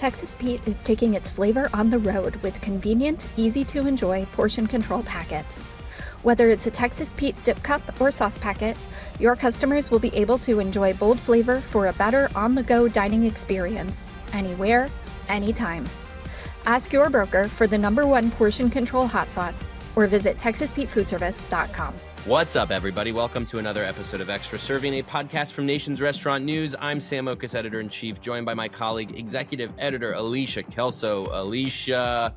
Texas Pete is taking its flavor on the road with convenient, easy-to-enjoy portion control packets. Whether it's a Texas Pete dip cup or sauce packet, your customers will be able to enjoy bold flavor for a better on-the-go dining experience, anywhere, anytime. Ask your broker for the #1 portion control hot sauce or visit TexasPeteFoodService.com. What's up, everybody? Welcome to another episode of Extra Serving, a podcast from Nation's Restaurant News. I'm Sam Oches, editor-in-chief, joined by my colleague, executive editor Alicia Kelso. Alicia,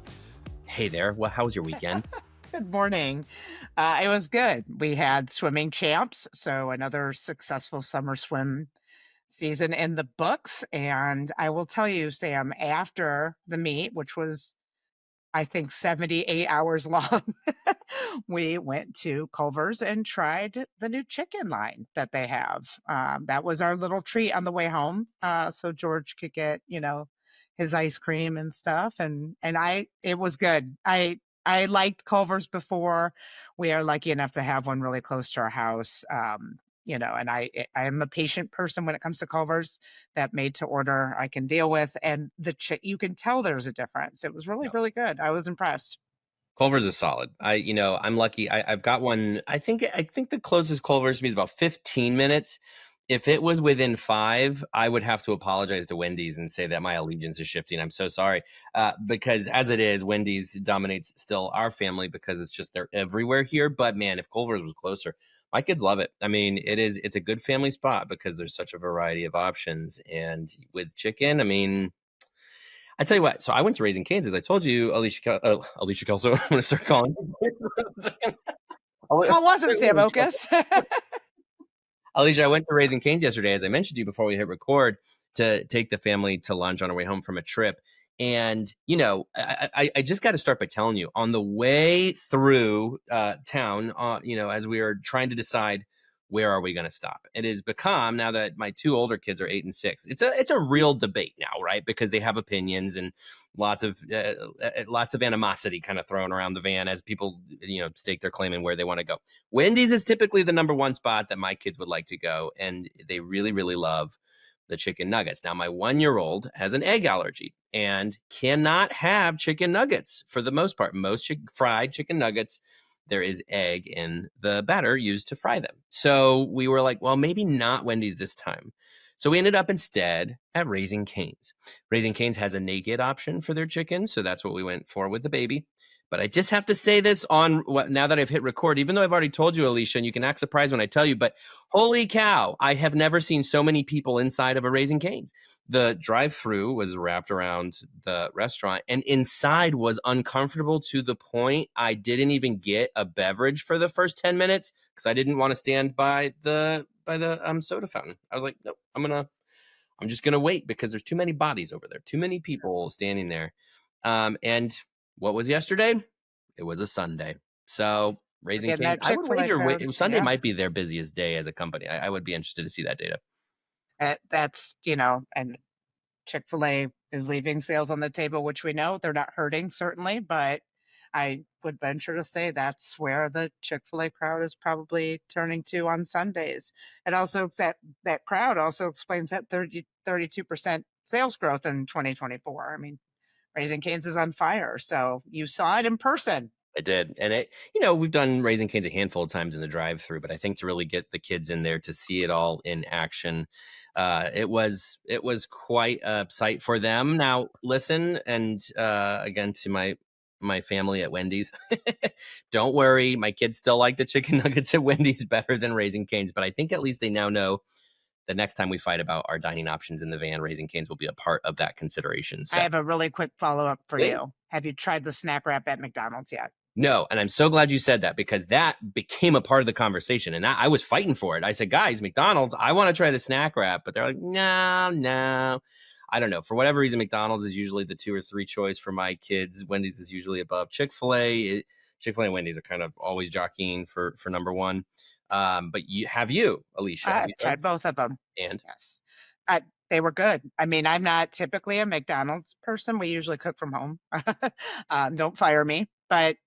hey there. Well, how was your weekend? Good morning. It was good. We had swimming champs, so another successful summer swim season in the books. And I will tell you, Sam, after the meet, which was, I think, 78 hours long, we went to Culver's and tried the new chicken line that they have. That was our little treat on the way home. So George could get, his ice cream and stuff. And it was good. I liked Culver's before. We are lucky enough to have one really close to our house. And I am a patient person when it comes to Culver's. That made to order I can deal with. And you can tell there's a difference. It was really, really good. I was impressed. Culver's is solid. I'm lucky. I've got one. I think the closest Culver's to me is about 15 minutes. If it was within 5, I would have to apologize to Wendy's and say that my allegiance is shifting. I'm so sorry. Because as it is, Wendy's dominates still our family because it's just they're everywhere here. But man, if Culver's was closer, my kids love it. I mean, it's a good family spot because there's such a variety of options. And with chicken, I mean, I tell you what. So I went to Raising Cane's, as I told you, Alicia Kelso. I'm going to start calling. How was it, Sam Oches? Alicia, I went to Raising Cane's yesterday, as I mentioned to you before we hit record, to take the family to lunch on our way home from a trip. And, I just got to start by telling you, on the way through town, as we are trying to decide where are we going to stop, it has become, now that my 2 older kids are 8 and 6, it's a real debate now, right? Because they have opinions and lots of animosity kind of thrown around the van as people, stake their claim in where they want to go. Wendy's is typically the #1 spot that my kids would like to go, and they really, really love the chicken nuggets. Now, my 1-year-old has an egg allergy and cannot have chicken nuggets for the most part. Most fried chicken nuggets, there is egg in the batter used to fry them. So we were like, well, maybe not Wendy's this time. So we ended up instead at Raising Cane's. Raising Cane's has a naked option for their chicken, so that's what we went for with the baby. But I just have to say this now that I've hit record, even though I've already told you, Alicia, and you can act surprised when I tell you, but holy cow, I have never seen so many people inside of a Raising Cane's. The drive-through was wrapped around the restaurant, and inside was uncomfortable to the point I didn't even get a beverage for the first 10 minutes because I didn't want to stand by the soda fountain. I was like, nope, I'm just gonna wait because there's too many bodies over there, too many people standing there. And what was yesterday? It was a Sunday. So Raising Cane's, I would wager Sunday might be their busiest day as a company. I would be interested to see that data. That's, and Chick-fil-A is leaving sales on the table, which we know they're not hurting, certainly, but I would venture to say that's where the Chick-fil-A crowd is probably turning to on Sundays. And also that crowd also explains that 32% sales growth in 2024. I mean, Raising Cane's is on fire. So you saw it in person. I did. And we've done Raising Cane's a handful of times in the drive-thru, but I think to really get the kids in there to see it all in action, it was quite a sight for them. Now, listen, and again, to my family at Wendy's, don't worry, my kids still like the chicken nuggets at Wendy's better than Raising Cane's, but I think at least they now know the next time we fight about our dining options in the van, Raising Cane's will be a part of that consideration. So, I have a really quick follow-up for you. Have you tried the snack wrap at McDonald's yet? No, and I'm so glad you said that because that became a part of the conversation, and I was fighting for it. I said, guys, McDonald's, I want to try the snack wrap, but they're like, no. I don't know. For whatever reason, McDonald's is usually the 2 or 3 choice for my kids. Wendy's is usually above Chick-fil-A. Chick-fil-A and Wendy's are kind of always jockeying for #1. But Alicia? I tried both of them. And? Yes. They were good. I mean, I'm not typically a McDonald's person. We usually cook from home. Don't fire me. But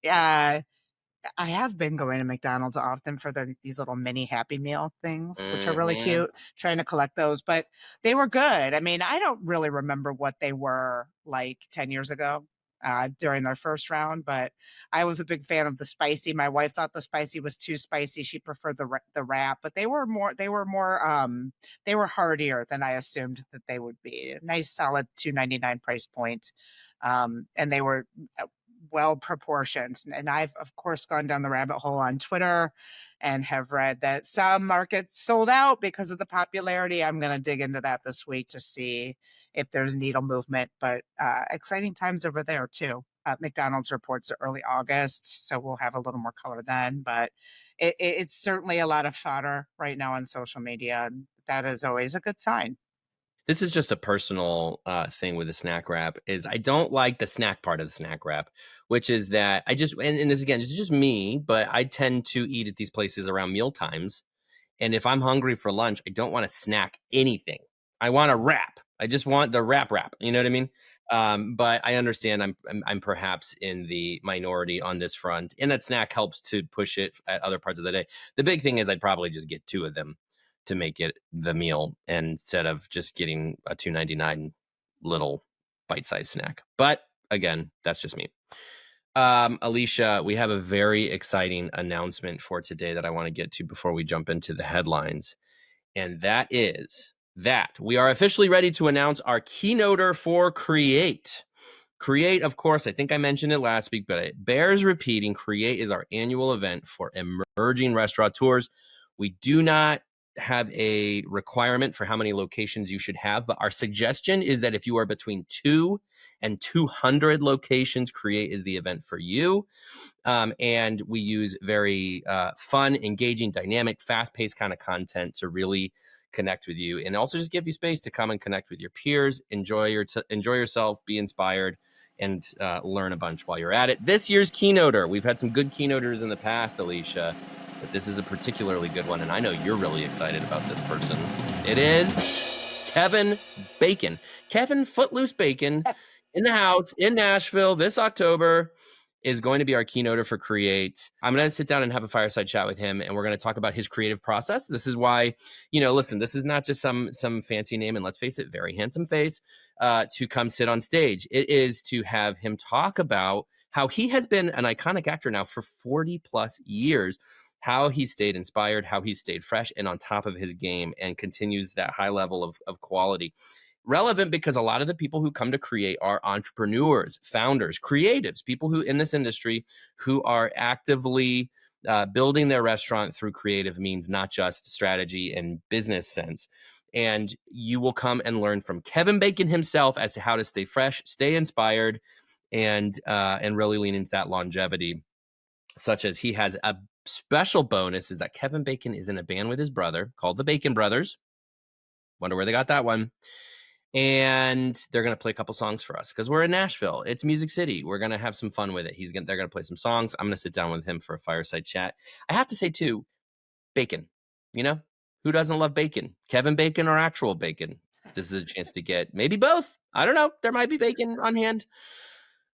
I have been going to McDonald's often for these little mini Happy Meal things, which are really Hmm. cute, trying to collect those, but they were good. I mean, I don't really remember what they were like 10 years ago during their first round, but I was a big fan of the spicy. My wife thought the spicy was too spicy. She preferred the wrap, but they were heartier than I assumed that they would be. A nice solid $2.99 price point. And they were well proportioned. And I've, of course, gone down the rabbit hole on Twitter and have read that some markets sold out because of the popularity. I'm going to dig into that this week to see if there's needle movement, but exciting times over there too. McDonald's reports early August, so we'll have a little more color then, but it's certainly a lot of fodder right now on social media, and that is always a good sign. This is just a personal thing with the snack wrap is I don't like the snack part of the snack wrap, which is that and this again, it's just me, but I tend to eat at these places around meal times. And if I'm hungry for lunch, I don't want to snack anything. I want a wrap. I just want the wrap. You know what I mean? But I understand I'm perhaps in the minority on this front, and that snack helps to push it at other parts of the day. The big thing is I'd probably just get 2 of them to make it the meal instead of just getting a $2.99 little bite-sized snack. But again, that's just me. Alicia, we have a very exciting announcement for today that I want to get to before we jump into the headlines. And that is that we are officially ready to announce our keynoter for Create. Create, of course, I think I mentioned it last week, but it bears repeating. Create is our annual event for emerging restaurateurs. We do not have a requirement for how many locations you should have, but our suggestion is that if you are between 2 and 200 locations, Create is the event for you. And we use very fun, engaging, dynamic, fast-paced kind of content to really connect with you, and also just give you space to come and connect with your peers, enjoy yourself, be inspired, and learn a bunch while you're at it. This year's keynoter, we've had some good keynoters in the past, Alicia, but this is a particularly good one, and I know you're really excited about this person. It is Kevin Bacon. Kevin Footloose Bacon in the house in Nashville this October is going to be our keynoter for Create. I'm going to sit down and have a fireside chat with him, and we're going to talk about his creative process. This is why, listen, this is not just some fancy name, and let's face it, very handsome face, to come sit on stage. It is to have him talk about how he has been an iconic actor now for 40 plus years, how he stayed inspired, how he stayed fresh and on top of his game and continues that high level of quality. Relevant because a lot of the people who come to Create are entrepreneurs, founders, creatives, people who in this industry who are actively building their restaurant through creative means, not just strategy and business sense. And you will come and learn from Kevin Bacon himself as to how to stay fresh, stay inspired, and really lean into that longevity, such as he has a special bonus is that Kevin Bacon is in a band with his brother called the Bacon Brothers. Wonder where they got that one. And they're going to play a couple songs for us because we're in Nashville. It's Music City. We're going to have some fun with it. They're going to play some songs. I'm going to sit down with him for a fireside chat. I have to say, too, bacon. Who doesn't love bacon? Kevin Bacon or actual bacon? This is a chance to get maybe both. I don't know. There might be bacon on hand.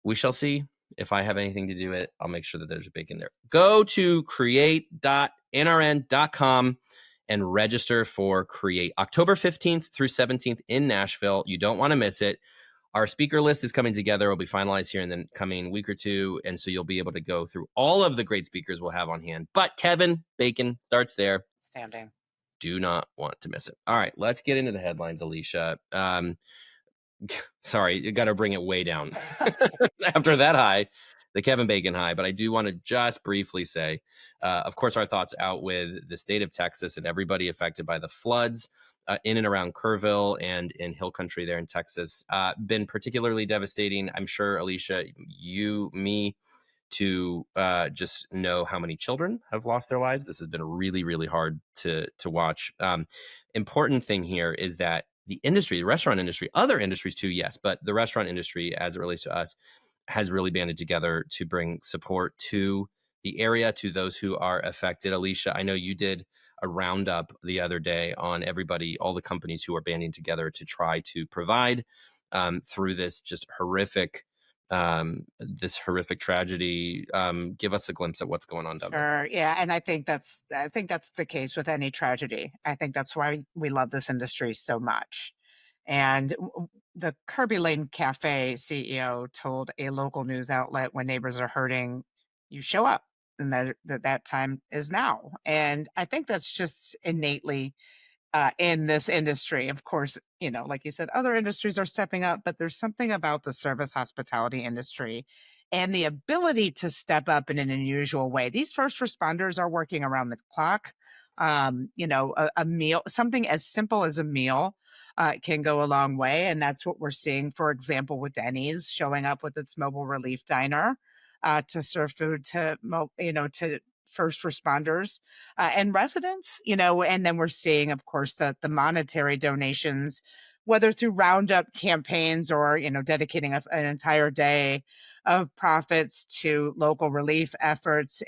We shall see. If I have anything to do with it, I'll make sure that there's a bacon there. Go to create.nrn.com and register for Create October 15th through 17th in Nashville. You don't want to miss it. Our speaker list is coming together. It'll be finalized here in the coming week or two. And so you'll be able to go through all of the great speakers we'll have on hand. But Kevin Bacon starts there. Standing. Do not want to miss it. All right, let's get into the headlines, Alicia. Sorry, you got to bring it way down after that high, the Kevin Bacon high. But I do want to just briefly say, of course, our thoughts out with the state of Texas and everybody affected by the floods in and around Kerrville and in Hill Country there in Texas. Been particularly devastating. I'm sure, Alicia, me, to just know how many children have lost their lives. This has been really, really hard to watch. Important thing here is that the industry, the restaurant industry, other industries too, yes, but the restaurant industry, as it relates to us, has really banded together to bring support to the area, to those who are affected. Alicia, I know you did a roundup the other day on everybody, all the companies who are banding together to try to provide through this just horrific this horrific tragedy. Give us a glimpse at what's going on down there. Sure. Yeah. And I think that's the case with any tragedy. I think that's why we love this industry so much. And the Kirby Lane Cafe CEO told a local news outlet, when neighbors are hurting, you show up, and that time is now. And I think that's just innately in this industry. Of course, like you said, other industries are stepping up, but there's something about the service hospitality industry and the ability to step up in an unusual way. These first responders are working around the clock. A meal, something as simple as a meal, can go a long way. And that's what we're seeing, for example, with Denny's showing up with its mobile relief diner to serve food to first responders and residents, and then we're seeing, of course, the monetary donations, whether through roundup campaigns or, dedicating an entire day of profits to local relief efforts.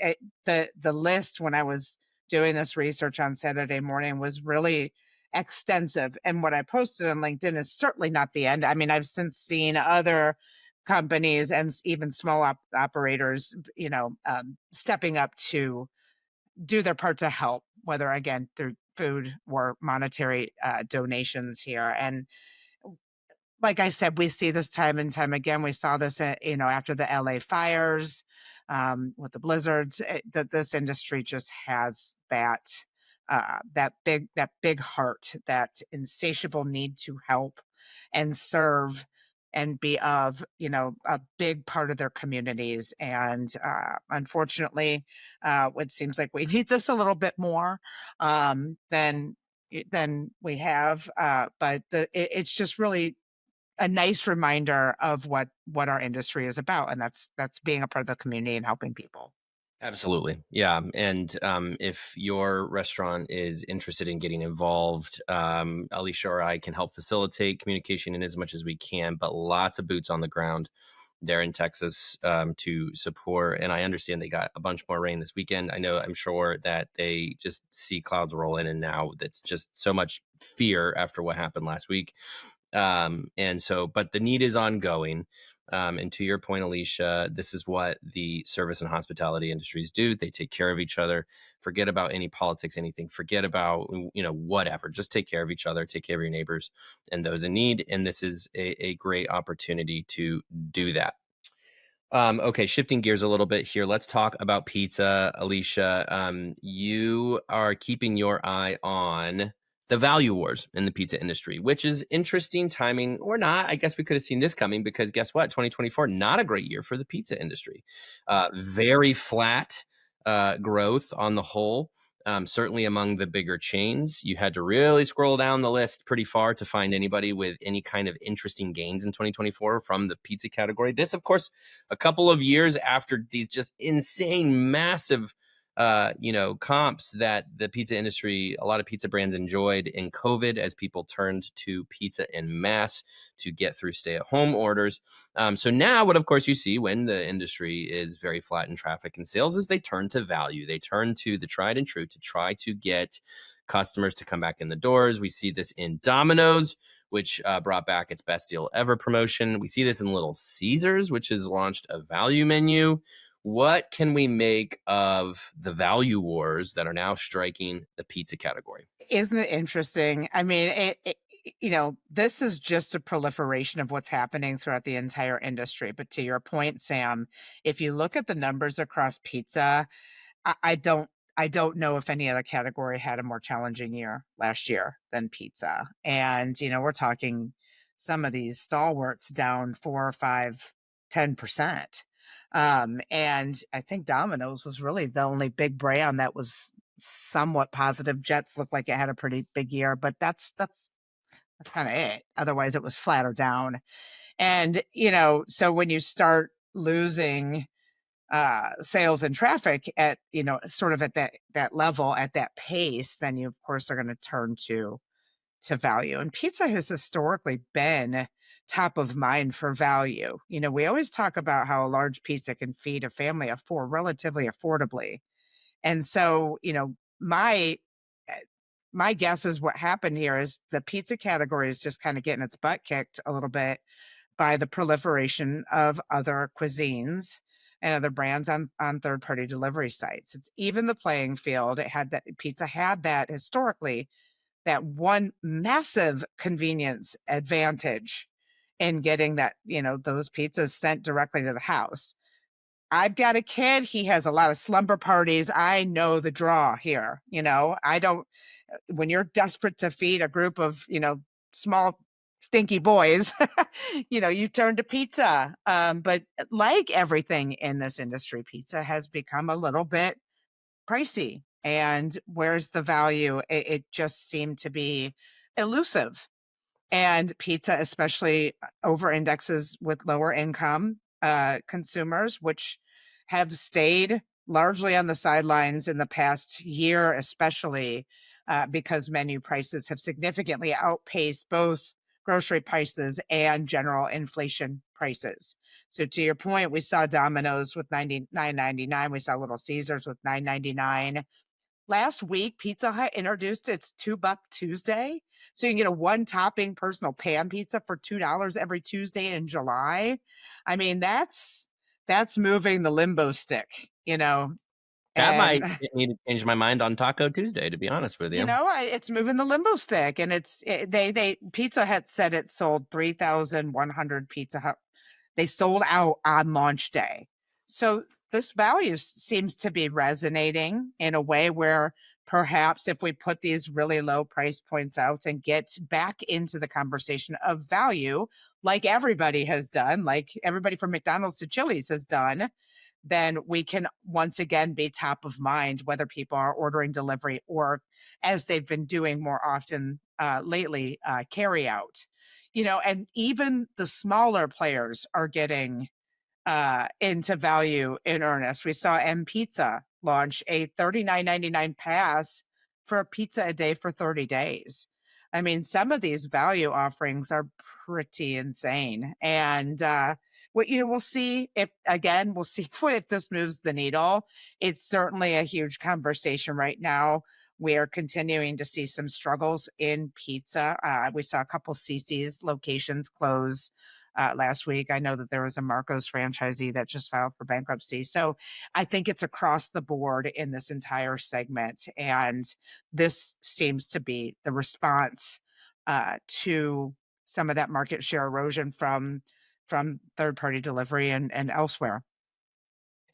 The list, when I was doing this research on Saturday morning, was really extensive. And what I posted on LinkedIn is certainly not the end. I mean, I've since seen other companies and even small operators, stepping up to do their part to help, whether again through food or monetary donations here. And like I said, we see this time and time again. We saw this, after the LA fires, with the blizzards. That this industry just has that big heart, that insatiable need to help and serve and be of a big part of their communities. And unfortunately, it seems like we need this a little bit more than we have. But it's just really a nice reminder of what our industry is about, and that's being a part of the community and helping people. Absolutely. Yeah. And if your restaurant is interested in getting involved, Alicia or I can help facilitate communication in as much as we can, but lots of boots on the ground there in Texas to support. And I understand they got a bunch more rain this weekend. I'm sure that they just see clouds roll in, and now that's just so much fear after what happened last week. But the need is ongoing. And to your point, Alicia, this is what the service and hospitality industries do. They take care of each other. Forget about any politics, anything. Forget about, whatever. Just take care of each other, take care of your neighbors and those in need. And this is a great opportunity to do that. Okay, shifting gears a little bit here. Let's talk about pizza. Alicia, you are keeping your eye on the value wars in the pizza industry, which is interesting timing or not. I guess we could have seen this coming, because guess what? 2024, not a great year for the pizza industry. Very flat growth on the whole. Certainly among the bigger chains, you had to really scroll down the list pretty far to find anybody with any kind of interesting gains in 2024 from the pizza category. This, of course, a couple of years after these just insane, massive comps that the pizza industry, a lot of pizza brands enjoyed in COVID as people turned to pizza en masse to get through stay-at-home orders. So now what, of course, you see when the industry is very flat in traffic and sales is they turn to value. They turn to the tried and true to try to get customers to come back in the doors. We see this in Domino's, which brought back its best deal ever promotion. We see this in Little Caesars, which has launched a value menu. What can we make of the value wars that are now striking the pizza category? Isn't it interesting? I mean, this is just a proliferation of what's happening throughout the entire industry. But to your point, Sam, if you look at the numbers across pizza, I don't know if any other category had a more challenging year last year than pizza. And, we're talking some of these stalwarts down 4 or 5, 10%. And I think Domino's was really the only big brand that was somewhat positive. Jets looked like it had a pretty big year, but that's kind of it. Otherwise, it was flat or down. And, so when you start losing sales and traffic at, sort of at that level, at that pace, then you, of course, are going to turn to value. And pizza has historically been top of mind for value. We always talk about how a large pizza can feed a family of 4 relatively affordably. And so, my guess is what happened here is the pizza category is just kind of getting its butt kicked a little bit by the proliferation of other cuisines and other brands on third-party delivery sites. It's even the playing field. Pizza had that historically, that one massive convenience advantage in getting those pizzas sent directly to the house. I've got a kid. He has a lot of slumber parties. I know the draw here. When you're desperate to feed a group of, small stinky boys, you turn to pizza. But like everything in this industry, pizza has become a little bit pricey. And where's the value? It just seemed to be elusive. And pizza especially over indexes with lower income consumers, which have stayed largely on the sidelines in the past year, especially because menu prices have significantly outpaced both grocery prices and general inflation prices. So to your point, we saw Domino's with $99.99. We saw Little Caesars with $9.99. Last week, Pizza Hut introduced its $2 Tuesday. So you can get a one topping personal pan pizza for $2 every Tuesday in July. I mean, that's moving the limbo stick, That might and get me to change my mind on Taco Tuesday, to be honest with you. it's moving the limbo stick. And Pizza Hut said it sold 3,100 Pizza Hut. They sold out on launch day. So this value seems to be resonating in a way where perhaps if we put these really low price points out and get back into the conversation of value, like everybody has done, like everybody from McDonald's to Chili's has done, then we can once again be top of mind, whether people are ordering delivery or, as they've been doing more often lately, carry out. And even the smaller players are getting into value in earnest. We saw M Pizza launch a $39.99 pass for a pizza a day for 30 days. I mean, some of these value offerings are pretty insane. And we'll see we'll see if this moves the needle. It's certainly a huge conversation right now. We are continuing to see some struggles in pizza. We saw a couple CC's locations close last week. I know that there was a Marco's franchisee that just filed for bankruptcy. So I think it's across the board in this entire segment. And this seems to be the response to some of that market share erosion from third-party delivery and elsewhere.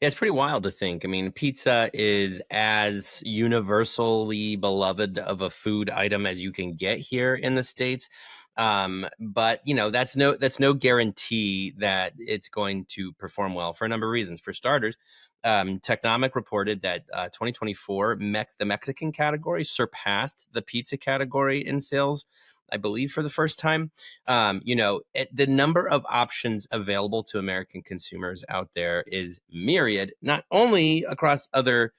Yeah, it's pretty wild to think. I mean, pizza is as universally beloved of a food item as you can get here in the States. But that's no guarantee that it's going to perform well for a number of reasons. For starters, Technomic reported that 2024 the Mexican category surpassed the pizza category in sales, I believe, for the first time. The number of options available to American consumers out there is myriad, not only across other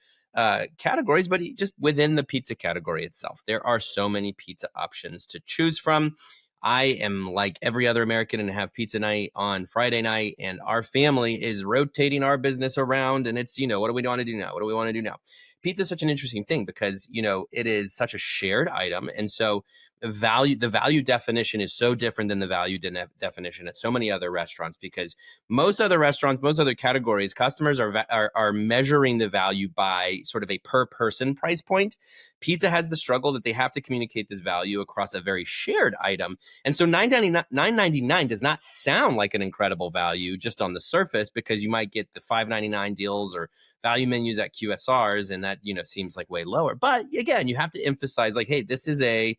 categories, but just within the pizza category itself. There are so many pizza options to choose from. I am like every other American and have pizza night on Friday night, and our family is rotating our business around. And it's, what do we want to do now? What do we want to do now? Pizza is such an interesting thing because, it is such a shared item. And so the value definition is so different than the value definition at so many other restaurants, because most other categories, customers are measuring the value by sort of a per person price point. Pizza has the struggle that they have to communicate this value across a very shared item. And so $9.99 does not sound like an incredible value just on the surface, because you might get the $5.99 deals or value menus at QSRs, and that seems like way lower. But again, you have to emphasize, like, hey, this is a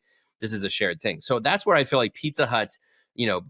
shared thing. So that's where I feel like Pizza Hut's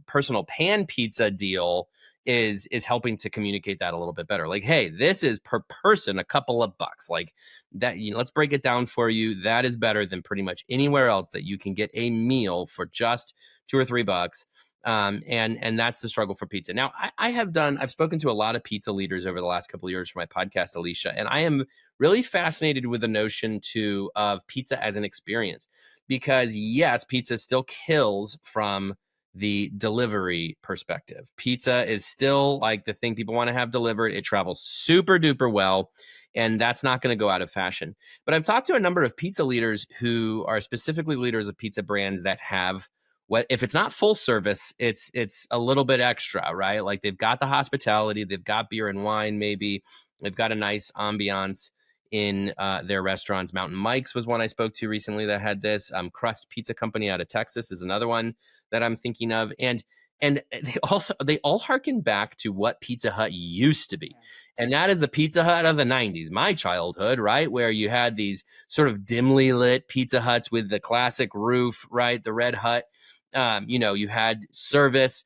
personal pan pizza deal is helping to communicate that a little bit better. Like, hey, this is per person a couple of bucks. Like that, let's break it down for you. That is better than pretty much anywhere else that you can get a meal for just $2 or $3. And that's the struggle for pizza. Now, I've spoken to a lot of pizza leaders over the last couple of years for my podcast, Alicia, and I am really fascinated with the notion too of pizza as an experience, because yes, pizza still kills from the delivery perspective. Pizza is still like the thing people want to have delivered. It travels super duper well, and that's not going to go out of fashion. But I've talked to a number of pizza leaders who are specifically leaders of pizza brands that have what if it's not full service, it's a little bit extra, right? Like they've got the hospitality, they've got beer and wine, maybe they've got a nice ambiance in their restaurants. Mountain Mike's was one I spoke to recently that had this. Crust Pizza Company out of Texas is another one that I'm thinking of, and they all harken back to what Pizza Hut used to be. And that is the Pizza Hut of the 90s, my childhood, right? Where you had these sort of dimly lit Pizza Huts with the classic roof, right? The red hut. You had service.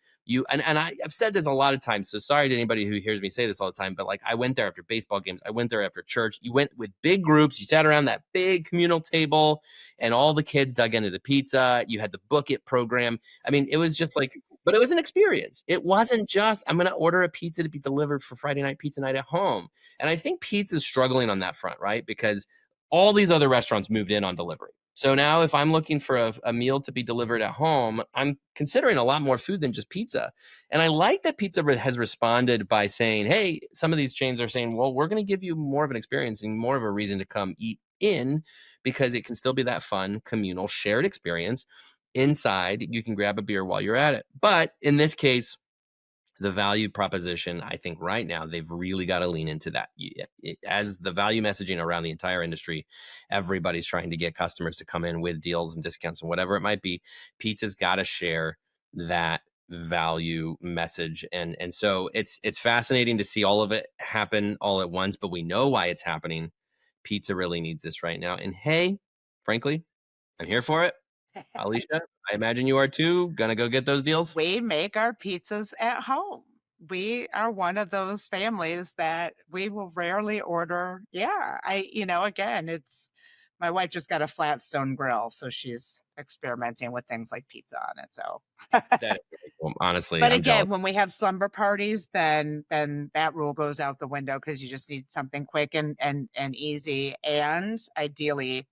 I've said this a lot of times, so sorry to anybody who hears me say this all the time, but like I went there after baseball games. I went there after church. You went with big groups. You sat around that big communal table and all the kids dug into the pizza. You had the Book It program. I mean, it was just like, but it was an experience. It wasn't just, I'm going to order a pizza to be delivered for Friday night pizza night at home. And I think pizza's struggling on that front, right? Because all these other restaurants moved in on delivery. So now if I'm looking for a meal to be delivered at home, I'm considering a lot more food than just pizza. And I like that pizza has responded by saying, hey, some of these chains are saying, well, we're going to give you more of an experience and more of a reason to come eat in, because it can still be that fun, communal, shared experience. Inside, you can grab a beer while you're at it. But in this case, the value proposition, I think right now they've really got to lean into that. As the value messaging around the entire industry, everybody's trying to get customers to come in with deals and discounts and whatever it might be. Pizza's got to share that value message, and so it's fascinating to see all of it happen all at once. But we know why it's happening. Pizza really needs this right now, and hey, frankly, I'm here for it. Alicia, I imagine you are too. Gonna go get those deals? We make our pizzas at home. We are one of those families that we will rarely order. Yeah, again, it's my wife just got a flat stone grill, so she's experimenting with things like pizza on it. So, That is really cool. Honestly, but I'm jealous. again, when we have slumber parties, then that rule goes out the window, because you just need something quick and easy, and ideally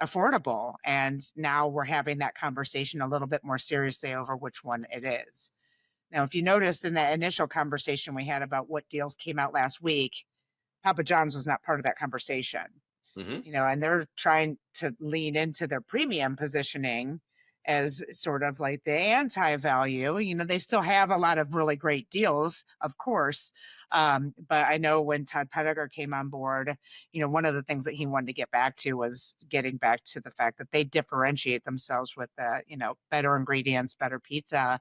affordable. And now we're having that conversation a little bit more seriously over which one it is. Now, if you noticed in that initial conversation we had about what deals came out last week, Papa John's was not part of that conversation. Mm-hmm. And they're trying to lean into their premium positioning as sort of like the anti-value. They still have a lot of really great deals, of course. But I know when Todd Pettiger came on board, one of the things that he wanted to get back to was getting back to the fact that they differentiate themselves with the, better ingredients, better pizza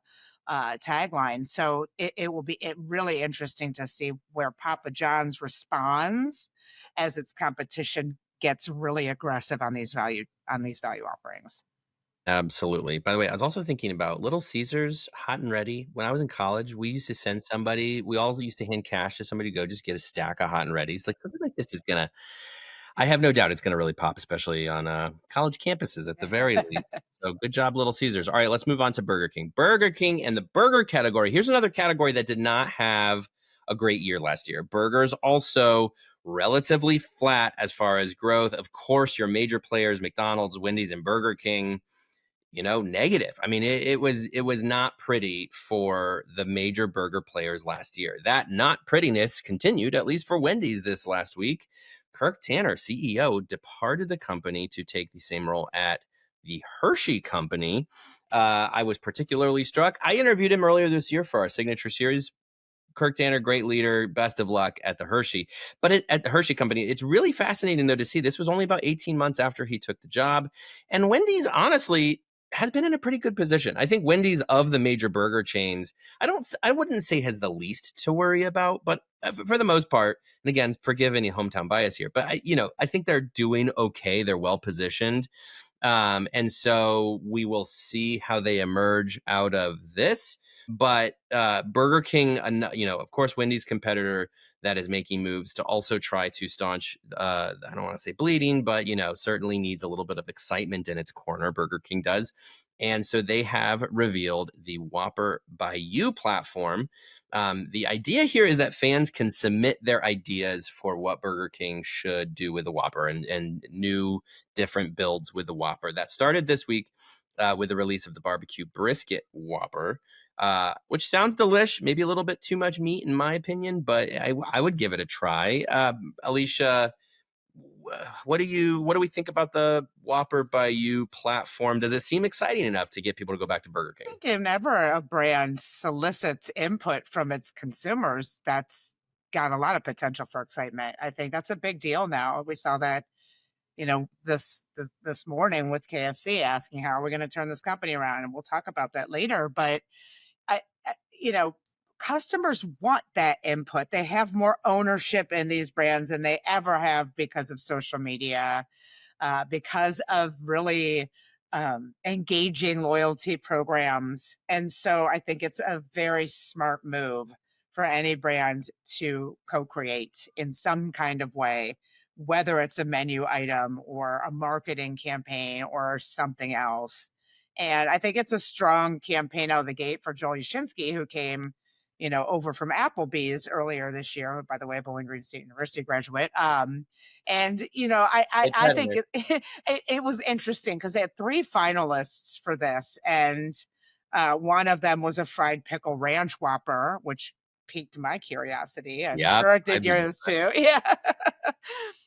tagline. So it will be really interesting to see where Papa John's responds as its competition gets really aggressive on these value offerings. Absolutely. By the way, I was also thinking about Little Caesars Hot and Ready. When I was in college, we used to send somebody, we all used to hand cash to somebody to go just get a stack of Hot and Ready's. Like something like this is gonna, I have no doubt it's gonna really pop, especially on college campuses at the very least. So good job, Little Caesars. All right, let's move on to Burger King. Burger King and the burger category. Here's another category that did not have a great year last year. Burgers also relatively flat as far as growth. Of course, your major players, McDonald's, Wendy's, and Burger King, negative. I mean, it was not pretty for the major burger players last year. That not prettiness continued, at least for Wendy's this last week. Kirk Tanner, CEO, departed the company to take the same role at the Hershey Company. I was particularly struck. I interviewed him earlier this year for our signature series. Kirk Tanner, great leader. Best of luck at the Hershey. But at the Hershey Company, it's really fascinating, though, to see this was only about 18 months after he took the job. And Wendy's, honestly, has been in a pretty good position. I think Wendy's, of the major burger chains, I wouldn't say has the least to worry about, but for the most part, and again, forgive any hometown bias here, but I think they're doing okay. They're well positioned. And so we will see how they emerge out of this. But Burger King, of course, Wendy's competitor that is making moves to also try to staunch, I don't want to say bleeding, but, certainly needs a little bit of excitement in its corner. Burger King does. And so they have revealed the Whopper by You platform. The idea here is that fans can submit their ideas for what Burger King should do with the Whopper and new different builds with the Whopper. That started this week with the release of the barbecue brisket Whopper, which sounds delish, maybe a little bit too much meat in my opinion, but I would give it a try. Alicia, what do we think about the Whopper by You platform? Does it seem exciting enough to get people to go back to Burger I King? think whenever a brand solicits input from its consumers, that's got a lot of potential for excitement. I think that's a big deal now. We saw that, this morning with KFC asking how are we going to turn this company around, and we'll talk about that later. But I customers want that input. They have more ownership in these brands than they ever have because of social media, because of really engaging loyalty programs. And so I think it's a very smart move for any brand to co-create in some kind of way, whether it's a menu item or a marketing campaign or something else. And I think it's a strong campaign out of the gate for Joel Yashinsky, who came, over from Applebee's earlier this year. By the way, Bowling Green State University graduate. And I think it was interesting because they had 3 finalists for this, and one of them was a fried pickle ranch Whopper, which piqued my curiosity. I'm Yeah, sure it did I'd be yours too. Yeah.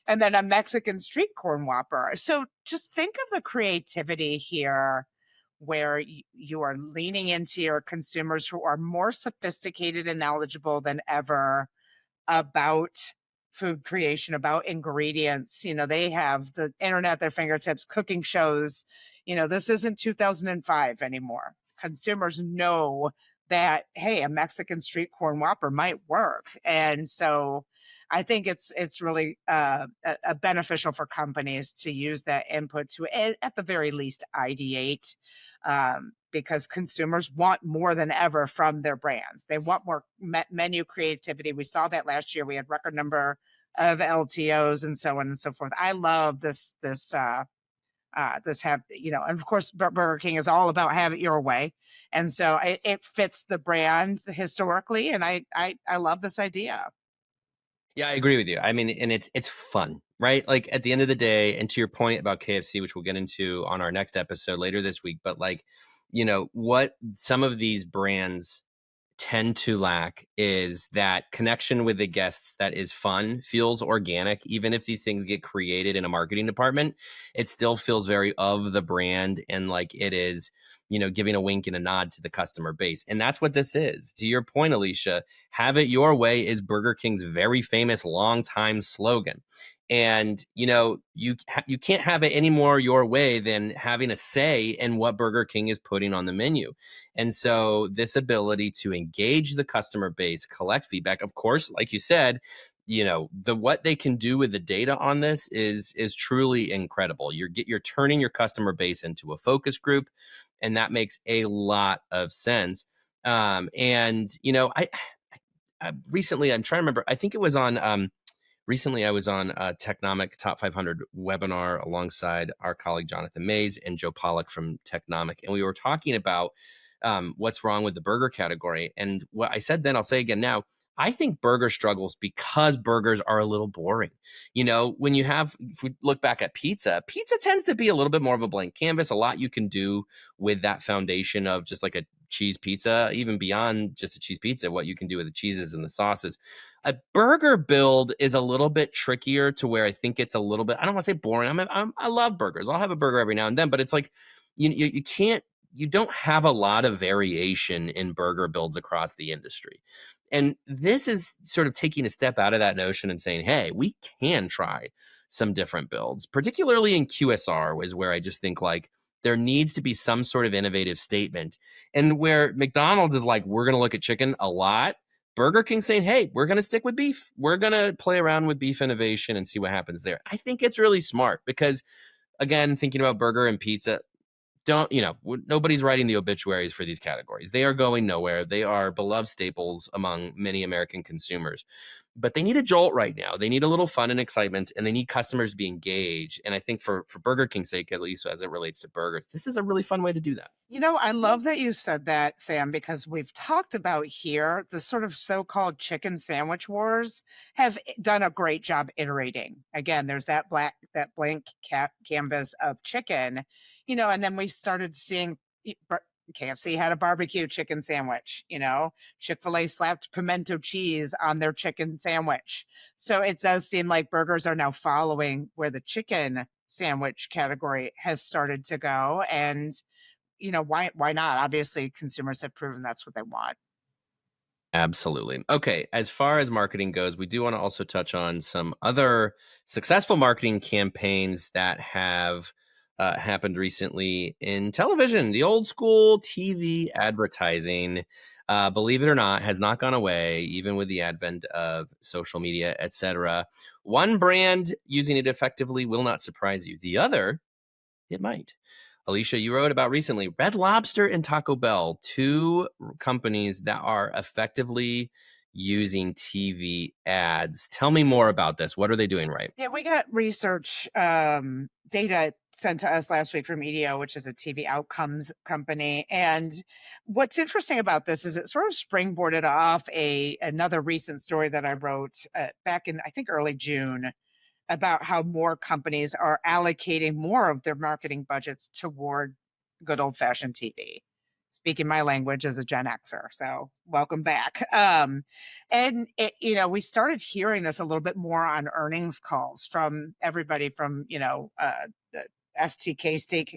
And then a Mexican street corn Whopper. So just think of the creativity here where you are leaning into your consumers who are more sophisticated and knowledgeable than ever about food creation, about ingredients. They have the internet at their fingertips, cooking shows. This isn't 2005 anymore. Consumers know that, hey, a Mexican street corn Whopper might work. And so I think it's really a beneficial for companies to use that input to, at the very least, ideate, because consumers want more than ever from their brands. They want more menu creativity. We saw that last year. We had record number of LTOs and so on and so forth. I love this have, and of course Burger King is all about have it your way. And so it fits the brand historically. And I love this idea. Yeah, I agree with you. I mean, and it's fun, right? Like at the end of the day, and to your point about KFC, which we'll get into on our next episode later this week, but like, what some of these brands tend to lack is that connection with the guests that is fun, feels organic. Even if these things get created in a marketing department, it still feels very of the brand and like it is, giving a wink and a nod to the customer base. And that's what this is. To your point, Alicia, have it your way is Burger King's very famous longtime slogan. And you can't have it any more your way than having a say in what Burger King is putting on the menu. And so this ability to engage the customer base, collect feedback, of course, like you said, what they can do with the data on this is truly incredible. You're turning your customer base into a focus group, and that makes a lot of sense. I recently, I'm trying to remember, I think it was on recently I was on a Technomic Top 500 webinar alongside our colleague Jonathan Mays and Joe Pollock from Technomic, and we were talking about what's wrong with the burger category. And what I said then, I'll say again now, I think burger struggles because burgers are a little boring. When if we look back at pizza tends to be a little bit more of a blank canvas. A lot you can do with that foundation of just like a cheese pizza, even beyond just a cheese pizza, what you can do with the cheeses and the sauces. A burger build is a little bit trickier to where I think it's a little bit, I don't want to say boring. I love burgers. I'll have a burger every now and then, but it's like, you don't have a lot of variation in burger builds across the industry. And this is sort of taking a step out of that notion and saying, hey, we can try some different builds, particularly in QSR is where I just think like there needs to be some sort of innovative statement. And where McDonald's is like, we're going to look at chicken a lot. Burger King saying, hey, we're going to stick with beef. We're going to play around with beef innovation and see what happens there. I think it's really smart because, again, thinking about burger and pizza, nobody's writing the obituaries for these categories. They are going nowhere. They are beloved staples among many American consumers. But they need a jolt right now. They need a little fun and excitement, and they need customers to be engaged. And I think for Burger King's sake, at least as it relates to burgers, this is a really fun way to do that. I love that you said that, Sam, because we've talked about here the sort of so-called chicken sandwich wars have done a great job iterating. Again, there's that blank canvas of chicken, and then we started seeing KFC had a barbecue chicken sandwich, Chick-fil-A slapped pimento cheese on their chicken sandwich. So it does seem like burgers are now following where the chicken sandwich category has started to go. And, why not? Obviously, consumers have proven that's what they want. Absolutely. Okay, as far as marketing goes, we do want to also touch on some other successful marketing campaigns that have happened recently in television. The old school TV advertising, believe it or not, has not gone away, even with the advent of social media, etc. One brand using it effectively will not surprise you. The other, it might. Alicia, you wrote about recently Red Lobster and Taco Bell, two companies that are effectively using TV ads. Tell me more about this. What are they doing right? Yeah, we got research data sent to us last week from EDO, which is a TV outcomes company. And what's interesting about this is it sort of springboarded off another recent story that I wrote back in, I think, early June, about how more companies are allocating more of their marketing budgets toward good old-fashioned TV. Speaking my language as a Gen Xer, so welcome back. And we started hearing this a little bit more on earnings calls from everybody from STK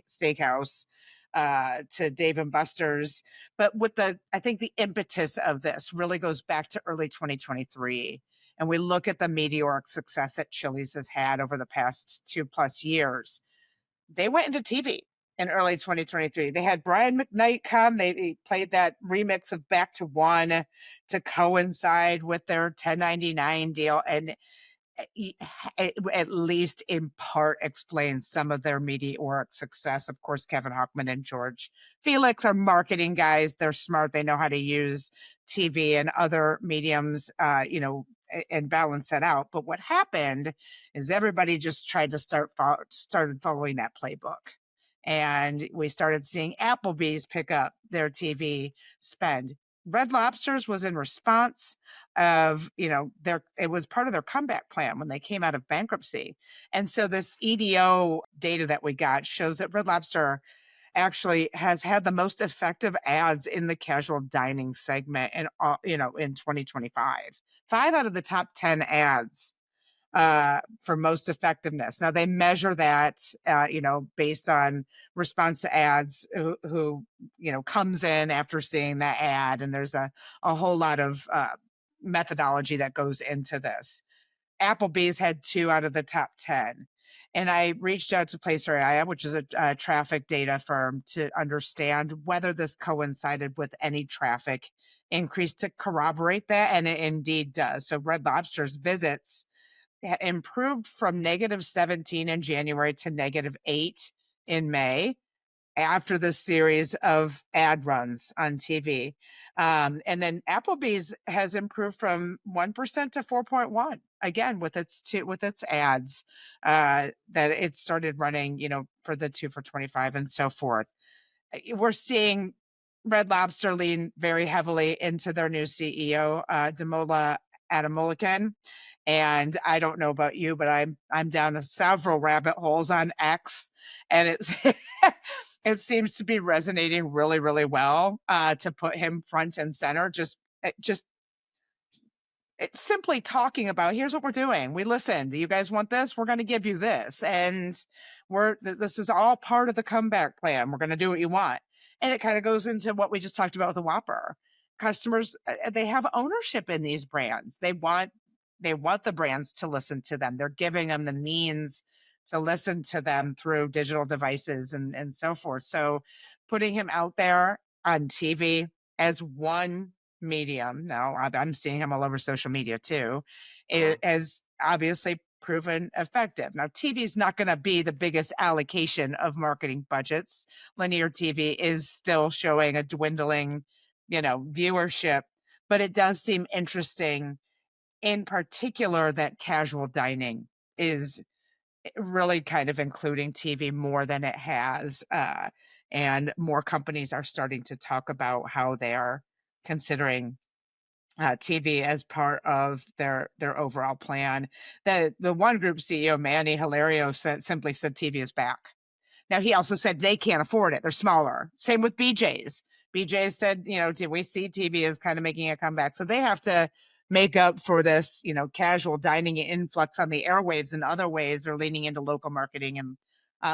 Steakhouse to Dave and Buster's. But I think the impetus of this really goes back to early 2023. And we look at the meteoric success that Chili's has had over the past 2+ years. They went into TV in early 2023. They had Brian McKnight come. They played that remix of Back to One to coincide with their 1099 deal. And at least in part explains some of their meteoric success. Of course, Kevin Hochman and George Felix are marketing guys. They're smart. They know how to use TV and other mediums, and balance that out. But what happened is everybody just tried to started following that playbook. And we started seeing Applebee's pick up their TV spend. Red Lobster's was in response of, it was part of their comeback plan when they came out of bankruptcy. And so this EDO data that we got shows that Red Lobster actually has had the most effective ads in the casual dining segment in 2025. 5 out of the top 10 ads for most effectiveness. Now they measure that, based on response to ads who comes in after seeing that ad. And there's a whole lot of methodology that goes into this. Applebee's had 2 out of the top 10. And I reached out to Placer.ai, which is a traffic data firm, to understand whether this coincided with any traffic increase to corroborate that. And it indeed does. So Red Lobster's visits improved from -17 in January to -8 in May after this series of ad runs on TV. And then Applebee's has improved from 1% to 4.1, again, with its ads that it started running, for the 2 for $25 and so forth. We're seeing Red Lobster lean very heavily into their new CEO, Damola Adamolican. And I don't know about you, but I'm down to several rabbit holes on X, and it's it seems to be resonating really, really well to put him front and center. Just simply talking about, here's what we're doing. We listened. Do you guys want this? We're going to give you this, and this is all part of the comeback plan. We're going to do what you want, and it kind of goes into what we just talked about with the Whopper. Customers, they have ownership in these brands. They want the brands to listen to them. They're giving them the means to listen to them through digital devices and so forth. So putting him out there on TV as one medium, now I'm seeing him all over social media too, it has obviously proven effective. Now, TV is not going to be the biggest allocation of marketing budgets. Linear TV is still showing a dwindling, viewership, but it does seem interesting, in particular, that casual dining is really kind of including TV more than it has. And more companies are starting to talk about how they are considering TV as part of their overall plan. The one group CEO, Manny Hilario, simply said TV is back. Now, he also said they can't afford it. They're smaller. Same with BJ's. BJ's said, do we see TV is kind of making a comeback? So they have to make up for this, casual dining influx on the airwaves. In other ways, they're leaning into local marketing and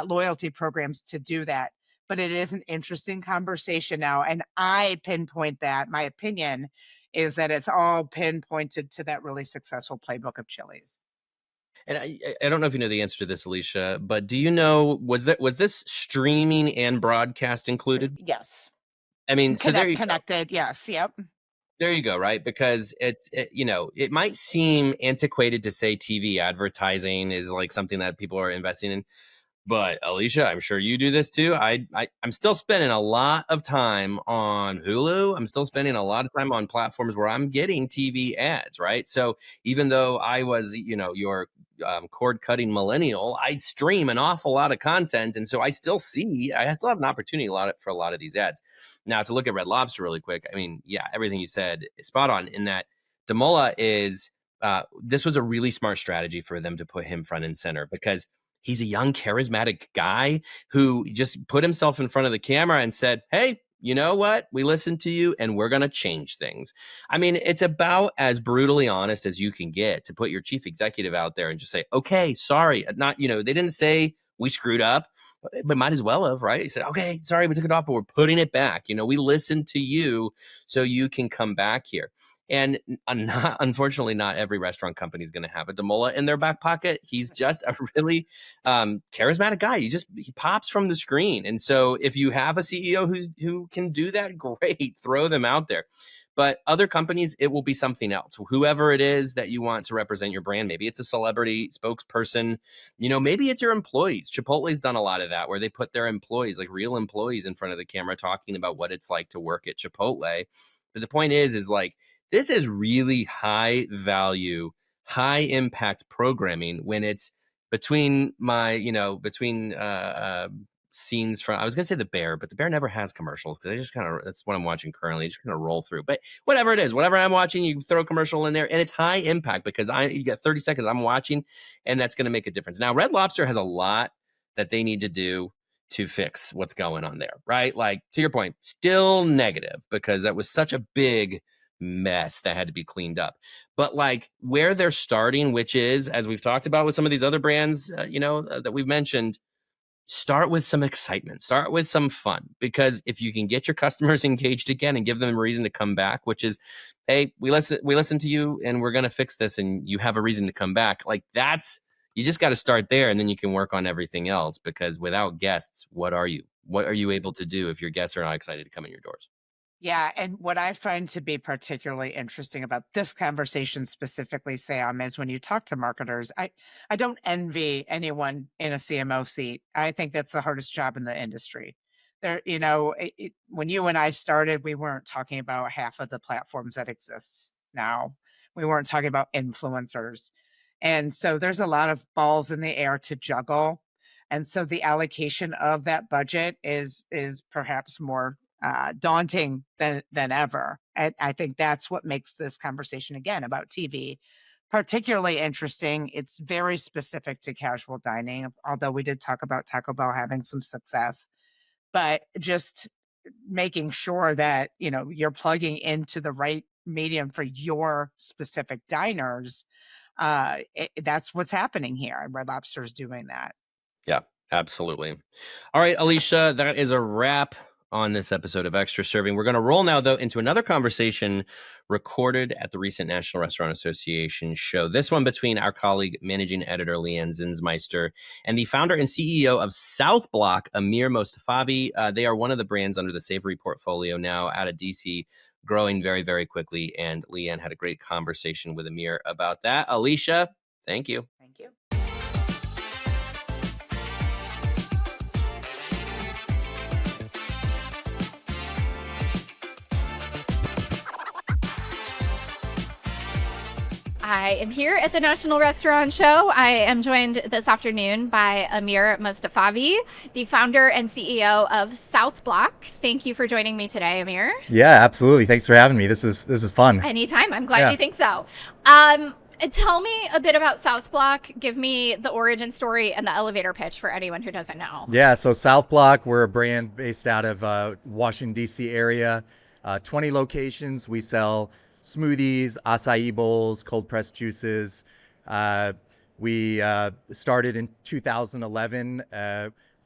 loyalty programs to do that. But it is an interesting conversation now. And I pinpoint that. My opinion is that it's all pinpointed to that really successful playbook of Chili's. And I don't know if you know the answer to this, Alicia, but do you know, was this streaming and broadcast included? Yes. I mean, so there you connected. Yes. Yep. There you go, right? Because it might seem antiquated to say TV advertising is like something that people are investing in. But Alicia, I'm sure you do this too. I'm still spending a lot of time on Hulu. I'm still spending a lot of time on platforms where I'm getting TV ads, right? So even though I was, your cord-cutting millennial, I stream an awful lot of content, and so I still have an opportunity for a lot of these ads. Now, to look at Red Lobster really quick, I mean, yeah, everything you said is spot on in that Damola is. This was a really smart strategy for them to put him front and center because he's a young, charismatic guy who just put himself in front of the camera and said, hey, you know what? We listened to you and we're going to change things. I mean, it's about as brutally honest as you can get to put your chief executive out there and just say, okay, sorry. They didn't say we screwed up, but might as well have, right? He said, okay, sorry, we took it off, but we're putting it back. We listened to you so you can come back here. And unfortunately, not every restaurant company is going to have a Damola in their back pocket. He's just a really charismatic guy. He pops from the screen. And so if you have a CEO who can do that, great, throw them out there. But other companies, it will be something else. Whoever it is that you want to represent your brand, maybe it's a celebrity spokesperson, maybe it's your employees. Chipotle's done a lot of that where they put their employees, like real employees, in front of the camera talking about what it's like to work at Chipotle. But the point is like, this is really high value, high impact programming when it's between scenes from, I was going to say The Bear, but The Bear never has commercials because that's what I'm watching currently. Just kind of roll through. But whatever it is, whatever I'm watching, you throw a commercial in there and it's high impact because you get 30 seconds I'm watching and that's going to make a difference. Now, Red Lobster has a lot that they need to do to fix what's going on there, right? Like, to your point, still negative because that was such a big mess that had to be cleaned up. But like where they're starting, which is, as we've talked about with some of these other brands, that we've mentioned, start with some excitement, start with some fun, because if you can get your customers engaged again and give them a reason to come back, which is, hey, we listen to you and we're going to fix this and you have a reason to come back. Like you just got to start there and then you can work on everything else, because without guests, what are you able to do if your guests are not excited to come in your doors? Yeah. And what I find to be particularly interesting about this conversation specifically, Sam, is when you talk to marketers, I don't envy anyone in a CMO seat. I think that's the hardest job in the industry. There, when you and I started, we weren't talking about half of the platforms that exist now. We weren't talking about influencers. And so there's a lot of balls in the air to juggle. And so the allocation of that budget is perhaps more daunting than ever. And I think that's what makes this conversation again about TV particularly interesting. It's very specific to casual dining, although we did talk about Taco Bell having some success, but just making sure that, you're plugging into the right medium for your specific diners. That's what's happening here. Red Lobster's doing that. Yeah, absolutely. All right, Alicia, that is a wrap on this episode of Extra Serving. We're going to roll now, though, into another conversation recorded at the recent National Restaurant Association show. This one between our colleague, managing editor Leigh Zinsmeister, and the founder and CEO of South Block, Amir Mostafavi. They are one of the brands under the Savory portfolio now out of DC, growing very, very quickly. And Leigh had a great conversation with Amir about that. Alicia, thank you. Thank you. I am here at the National Restaurant Show. I am joined this afternoon by Amir Mostafavi, the founder and CEO of South Block. Thank you for joining me today, Amir. Yeah, absolutely. Thanks for having me. This is fun. Anytime. I'm glad you think so. Tell me a bit about South Block. Give me the origin story and the elevator pitch for anyone who doesn't know. Yeah, so South Block, we're a brand based out of Washington, D.C. area. 20 locations. We sell smoothies, acai bowls, cold pressed juices. We started in 2011.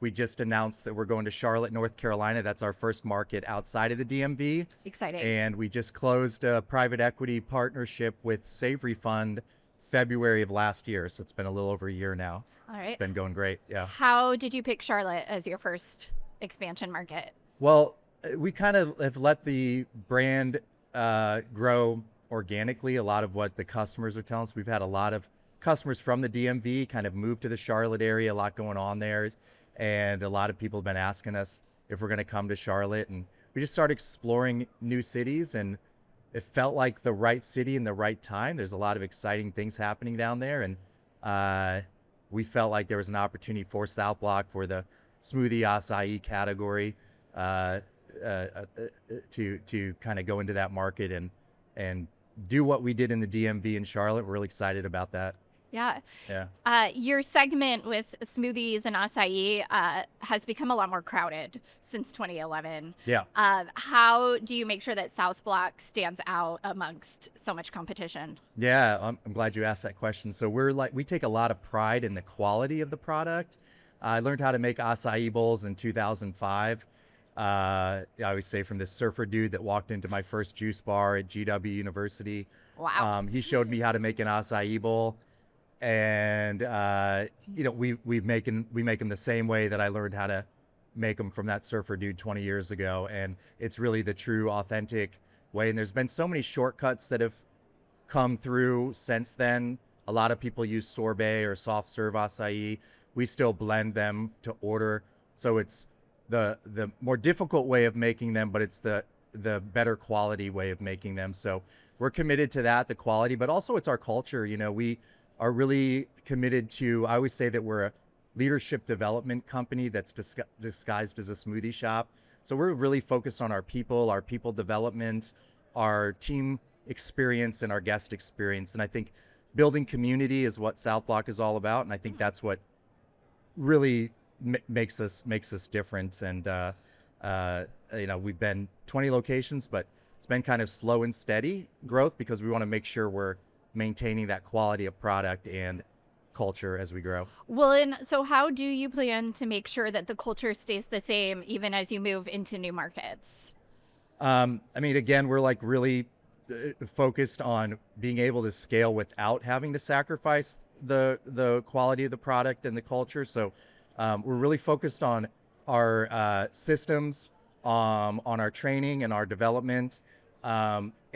We just announced that we're going to Charlotte, North Carolina. That's our first market outside of the DMV. Exciting. And we just closed a private equity partnership with Savory Fund February of last year. So it's been a little over a year now. All right. It's been going great. Yeah. How did you pick Charlotte as your first expansion market? Well, we kind of have let the brand grow organically. A lot of what the customers are telling us. We've had a lot of customers from the DMV kind of move to the Charlotte area, a lot going on there. And a lot of people have been asking us if we're going to come to Charlotte. And we just started exploring new cities, and it felt like the right city and the right time. There's a lot of exciting things happening down there. And we felt like there was an opportunity for South Block for the smoothie acai category to kind of go into that market and do what we did in the DMV in Charlotte. We're really excited about that. Yeah. Yeah. Your segment with smoothies and acai has become a lot more crowded since 2011. Yeah. How do you make sure that South Block stands out amongst so much competition? Yeah, I'm glad you asked that question. So we take a lot of pride in the quality of the product. I learned how to make acai bowls in 2005. I always say from this surfer dude that walked into my first juice bar at GW University. Wow. He showed me how to make an acai bowl. And we make them the same way that I learned how to make them from that surfer dude 20 years ago, and it's really the true, authentic way. And there's been so many shortcuts that have come through since then. A lot of people use sorbet or soft serve acai. We still blend them to order, so it's the more difficult way of making them, but it's the better quality way of making them. So we're committed to that, the quality, but also it's our culture. We are really committed to, I always say that we're a leadership development company that's disguised as a smoothie shop. So we're really focused on our people development, our team experience, and our guest experience. And I think building community is what South Block is all about. And I think that's what really makes us different. And, we've been 20 locations, but it's been kind of slow and steady growth because we want to make sure we're maintaining that quality of product and culture as we grow. Well, and so how do you plan to make sure that the culture stays the same even as you move into new markets? Again, we're really focused on being able to scale without having to sacrifice the quality of the product and the culture. So we're really focused on our systems, on our training and our development.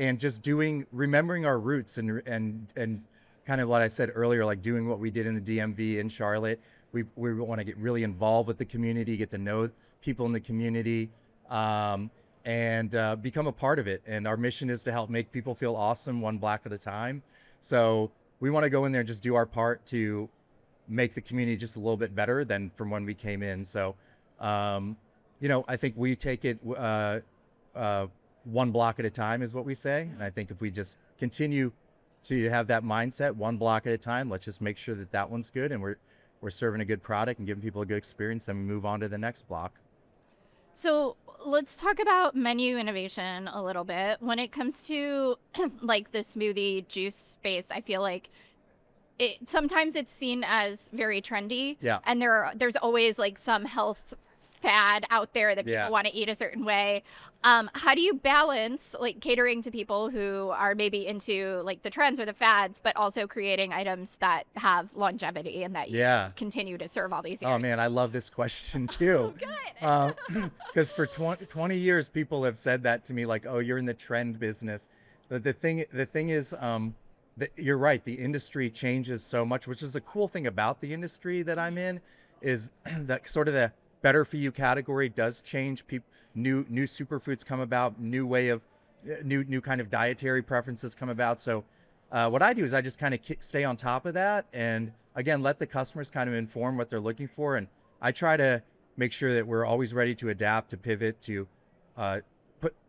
And just remembering our roots and kind of what I said earlier, like doing what we did in the DMV in Charlotte. We want to get really involved with the community, get to know people in the community, and become a part of it. And our mission is to help make people feel awesome one block at a time. So we want to go in there and just do our part to make the community just a little bit better than from when we came in. So, I think we take it one block at a time is what we say. And I think if we just continue to have that mindset, one block at a time, let's just make sure that one's good and we're serving a good product and giving people a good experience, then we move on to the next block. So let's talk about menu innovation a little bit. When it comes to like the smoothie juice space, I feel like sometimes it's seen as very trendy. Yeah. And there's always like some health fad out there that people want to eat a certain way. How do you balance like catering to people who are maybe into like the trends or the fads, but also creating items that have longevity and that you continue to serve all these years? Oh man, I love this question too. Good. Because for 20 years, people have said that to me, like, oh, you're in the trend business. But the thing is, that you're right. The industry changes so much, which is a cool thing about the industry that I'm in, is that sort of the better for you category does change. New superfoods come about, new kind of dietary preferences come about. So what I do is I just kind of stay on top of that, and again, let the customers kind of inform what they're looking for. And I try to make sure that we're always ready to adapt, to pivot, to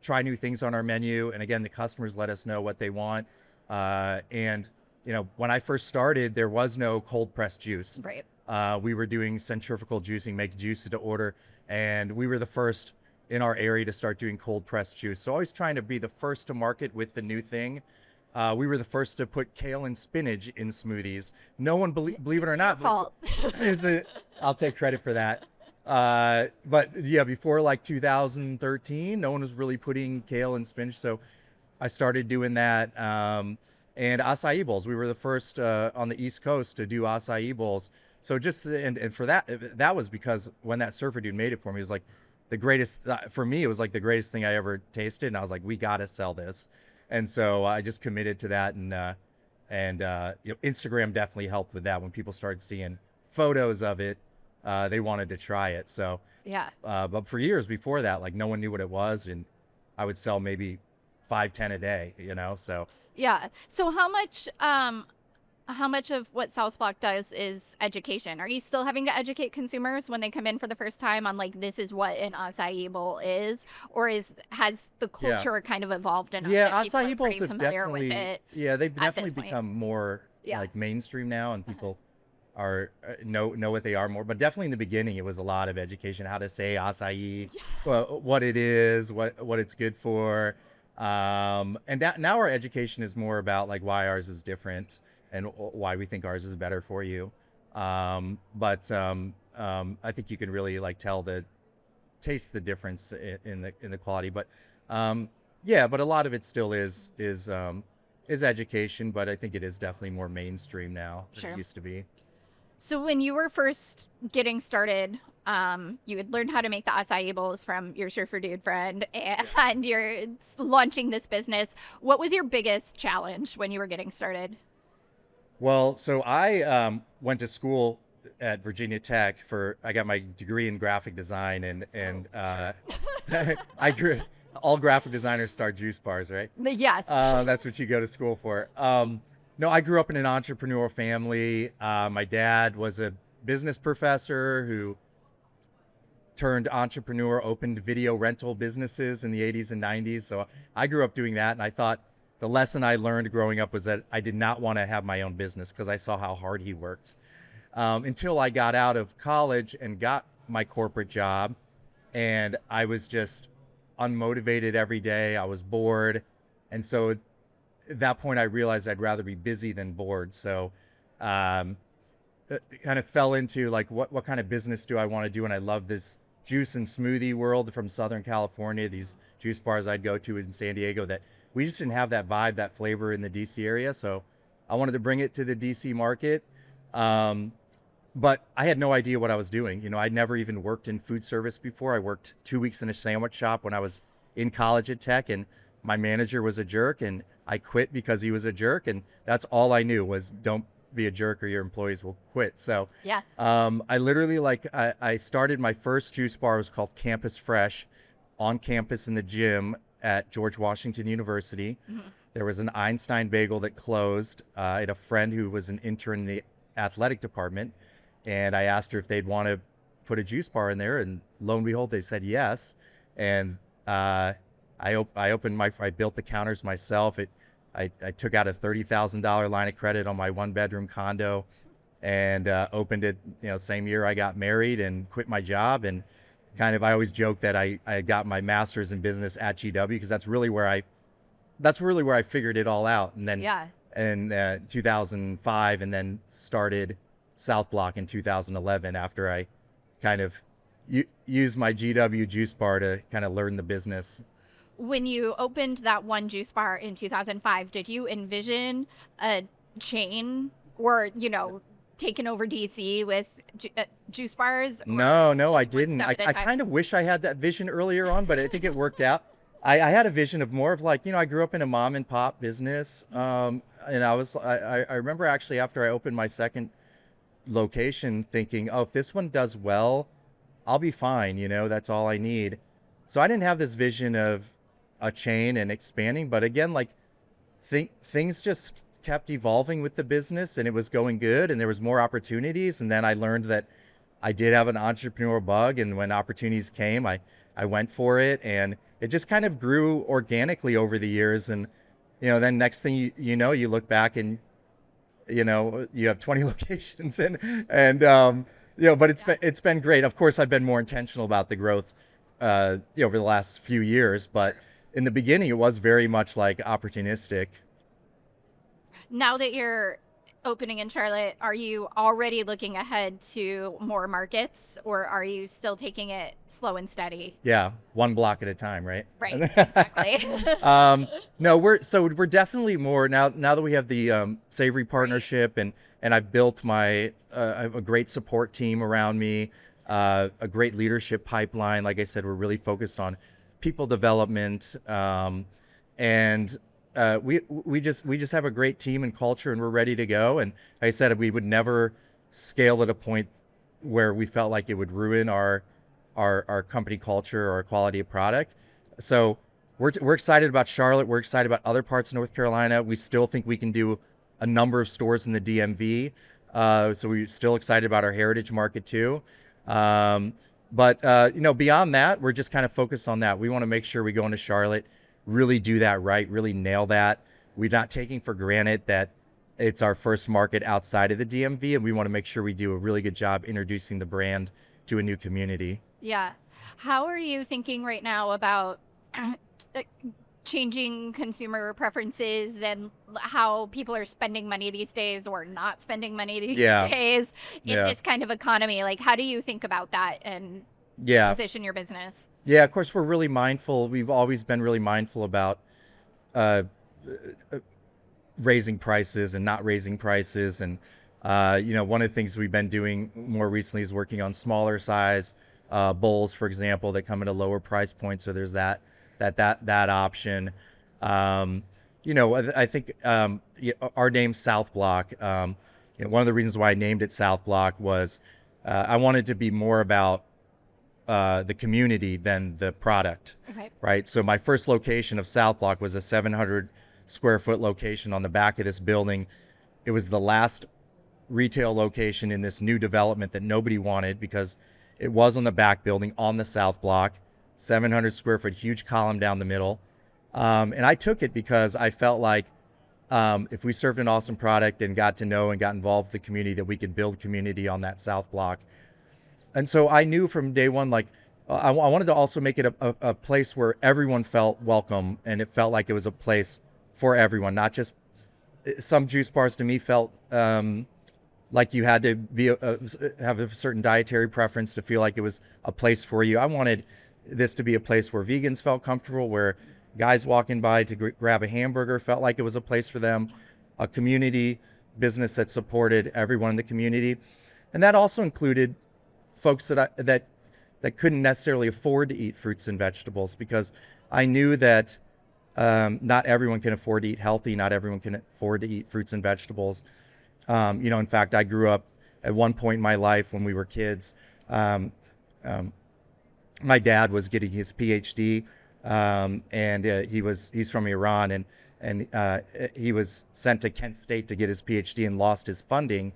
try new things on our menu. And again, the customers let us know what they want. And when I first started, there was no cold pressed juice. Right. We were doing centrifugal juicing, make juices to order, and we were the first in our area to start doing cold pressed juice. So always trying to be the first to market with the new thing. We were the first to put kale and spinach in smoothies. No one, believe it or not, Fault. I'll take credit for that. But yeah, before like 2013, no one was really putting kale and spinach. So I started doing that. And acai bowls, we were the first on the East Coast to do acai bowls. So just, and for that was because when that surfer dude made it for me, it was like the greatest, for me, it was like the greatest thing I ever tasted. And I was like, we got to sell this. And so I just committed to that. And Instagram definitely helped with that. When people started seeing photos of it, they wanted to try it. So, Yeah. but for years before that, like no one knew what it was. And I would sell maybe 5-10 a day, so. Yeah. So how much of what South Block does is education? Are you still having to educate consumers when they come in for the first time on like, this is what an acai bowl is? Or has the culture kind of evolved enough? Yeah, that people acai are bowls pretty have familiar definitely, with it they've at this definitely point? become more like mainstream now, and people are know what they are more. But definitely in the beginning, it was a lot of education, how to say acai, what it is, what it's good for. And now our education is more about like why ours is different and why we think ours is better for you. But I think you can really like taste the difference in the quality. But but a lot of it still is education, but I think it is definitely more mainstream now than it used to be. So when you were first getting started, you had learned how to make the acai bowls from your surfer dude friend, and you're launching this business. What was your biggest challenge when you were getting started? Well, so I went to school at Virginia Tech I got my degree in graphic design, and I grew. All graphic designers start juice bars, right? Yes. That's what you go to school for. No, I grew up in an entrepreneurial family. My dad was a business professor who turned entrepreneur, opened video rental businesses in the 80s and 90s. So I grew up doing that. And I thought the lesson I learned growing up was that I did not want to have my own business because I saw how hard he worked. Until I got out of college and got my corporate job, and I was just unmotivated every day. I was bored. And so at that point, I realized I'd rather be busy than bored. So it kind of fell into like, what kind of business do I want to do? And I love this juice and smoothie world from Southern California, these juice bars I'd go to in San Diego, that we just didn't have that vibe, that flavor in the DC area. So I wanted to bring it to the DC market. But I had no idea what I was doing. I'd never even worked in food service before. I worked 2 weeks in a sandwich shop when I was in college at Tech, and my manager was a jerk, and I quit because he was a jerk. And that's all I knew was don't be a jerk or your employees will quit. So yeah, I literally I started my first juice bar. It was called Campus Fresh on campus in the gym at George Washington University. Mm-hmm. There was an Einstein bagel that closed. I had a friend who was an intern in the athletic department, and I asked her if they'd want to put a juice bar in there, and lo and behold, they said yes. And I built the counters myself. I took out a $30,000 line of credit on my 1-bedroom condo, and opened it. Same year I got married and quit my job. And I always joke that I got my master's in business at GW because that's really where I figured it all out. And then in 2005, and then started South Block in 2011 after I kind of used my GW juice bar to kind of learn the business. When you opened that one juice bar in 2005, did you envision a chain or, taking over DC with juice bars? No, I didn't. I kind of wish I had that vision earlier on, but I think it worked out. I had a vision of more of like, I grew up in a mom and pop business. And I remember actually after I opened my second location thinking, if this one does well, I'll be fine. That's all I need. So I didn't have this vision of a chain and expanding, but again, like things just kept evolving with the business, and it was going good, and there was more opportunities. And then I learned that I did have an entrepreneurial bug, and when opportunities came, I went for it, and it just kind of grew organically over the years. And then next thing you look back and you know, you have 20 locations and but it's been great. Of course, I've been more intentional about the growth, over the last few years, but in the beginning, it was very much like opportunistic. Now that you're opening in Charlotte, are you already looking ahead to more markets, or are you still taking it slow and steady? Yeah, one block at a time, right? Right, exactly. No, we're definitely more now that we have the Savory partnership, and I've built I have a great support team around me, a great leadership pipeline. Like I said, we're really focused on people development, and we just have a great team and culture, and we're ready to go. And like I said, we would never scale at a point where we felt like it would ruin our company culture or our quality of product. So we're excited about Charlotte. We're excited about other parts of North Carolina. We still think we can do a number of stores in the DMV. So we're still excited about our heritage market too. But beyond that, we're just kind of focused on that. We want to make sure we go into Charlotte, really do that right, really nail that. We're not taking for granted that it's our first market outside of the DMV, and we want to make sure we do a really good job introducing the brand to a new community. Yeah. How are you thinking right now about changing consumer preferences and how people are spending money these days or not spending money these days in this kind of economy? Like, how do you think about that and position your business? Yeah, of course, we're really mindful. We've always been really mindful about raising prices and not raising prices. And, one of the things we've been doing more recently is working on smaller size bowls, for example, that come at a lower price point. So there's that option. I think our name's South Block. One of the reasons why I named it South Block was I wanted to be more about the community than the product. Okay. Right. So my first location of South Block was a 700 square foot location on the back of this building. It was the last retail location in this new development that nobody wanted because it was on the back building on the South Block, 700 square foot, huge column down the middle. And I took it because I felt like if we served an awesome product and got to know and got involved with the community, that we could build community on that South Block. And so I knew from day one, like, I wanted to also make it a place where everyone felt welcome, and it felt like it was a place for everyone, not just some juice bars to me felt like you had to be have a certain dietary preference to feel like it was a place for you. I wanted this to be a place where vegans felt comfortable, where guys walking by to grab a hamburger felt like it was a place for them, a community business that supported everyone in the community. And that also included folks that couldn't necessarily afford to eat fruits and vegetables, because I knew that not everyone can afford to eat healthy. Not everyone can afford to eat fruits and vegetables. In fact, I grew up at one point in my life when we were kids. My dad was getting his PhD, and he's from Iran, and he was sent to Kent State to get his PhD and lost his funding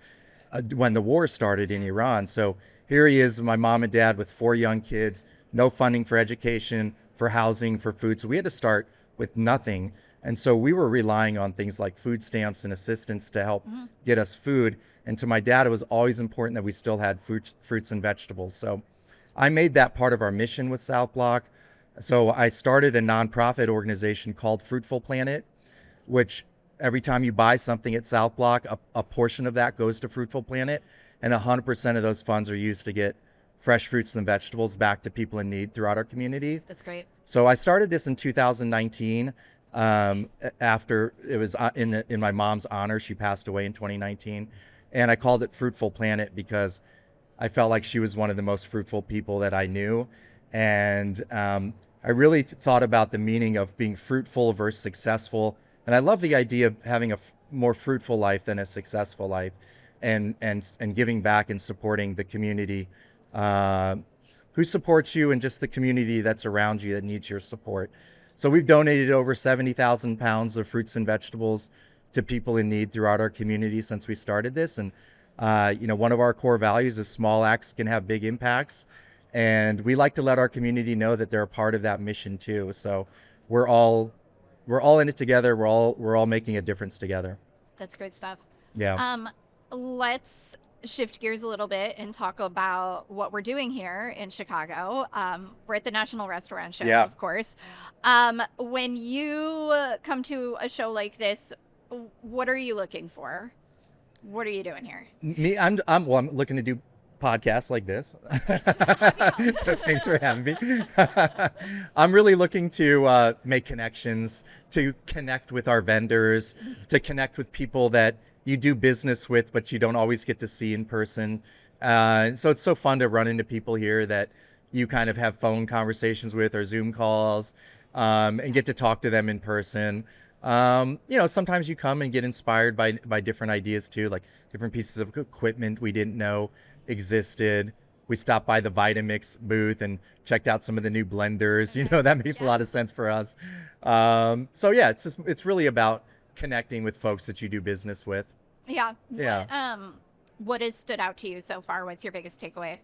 when the war started in Iran. So here he is, my mom and dad with 4 young kids, no funding for education, for housing, for food. So we had to start with nothing. And so we were relying on things like food stamps and assistance to help get us food. And to my dad, it was always important that we still had fruits and vegetables. So I made that part of our mission with South Block. So I started a nonprofit organization called Fruitful Planet, which every time you buy something at South Block, a portion of that goes to Fruitful Planet. And 100% of those funds are used to get fresh fruits and vegetables back to people in need throughout our community. That's great. So I started this in 2019. After it was in my mom's honor. She passed away in 2019. And I called it Fruitful Planet because I felt like she was one of the most fruitful people that I knew. And I really thought about the meaning of being fruitful versus successful. And I love the idea of having a more fruitful life than a successful life, and giving back and supporting the community who supports you, and just the community that's around you that needs your support. So we've donated over 70,000 pounds of fruits and vegetables to people in need throughout our community since we started this. And, one of our core values is small acts can have big impacts. And we like to let our community know that they're a part of that mission too. So we're all in it together. We're all making a difference together. That's great stuff. Yeah. Let's shift gears a little bit and talk about what we're doing here in Chicago. We're at the National Restaurant Show, Yeah. of course. When you come to a show like this, what are you looking for? What are you doing here? I'm looking to do podcasts like this. So thanks for having me. I'm really looking to make connections, to connect with our vendors, to connect with people that you do business with, but you don't always get to see in person. So it's so fun to run into people here that you kind of have phone conversations with or Zoom calls, and get to talk to them in person. Sometimes you come and get inspired by different ideas too, like different pieces of equipment we didn't know existed. We stopped by the Vitamix booth and checked out some of the new blenders. That makes a lot of sense for us. So yeah, it's really about connecting with folks that you do business with. Yeah. Yeah. What has stood out to you so far? What's your biggest takeaway?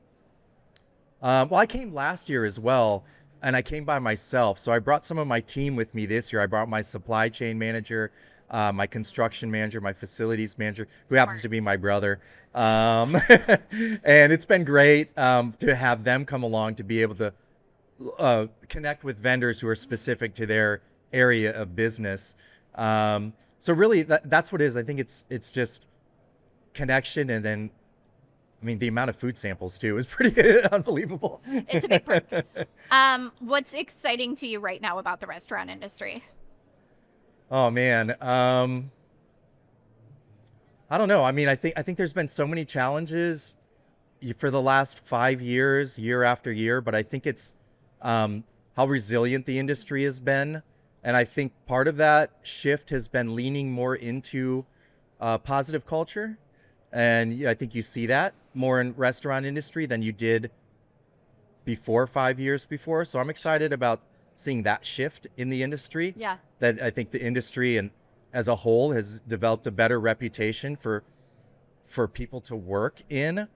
Well, I came last year as well, and I came by myself. So I brought some of my team with me this year. I brought my supply chain manager, my construction manager, my facilities manager, who happens to be my brother. And it's been great to have them come along to be able to connect with vendors who are specific to their area of business. So really, that's what it is. I think it's just connection, and then, the amount of food samples too is pretty unbelievable. It's a big perk. What's exciting to you right now about the restaurant industry? Oh man, I don't know. I think there's been so many challenges for the last 5 years, year after year, but I think it's how resilient the industry has been. And I think part of that shift has been leaning more into positive culture. And I think you see that more in restaurant industry than you did before 5 years before. So I'm excited about seeing that shift in the industry. Yeah. That I think the industry and as a whole has developed a better reputation for people to work in.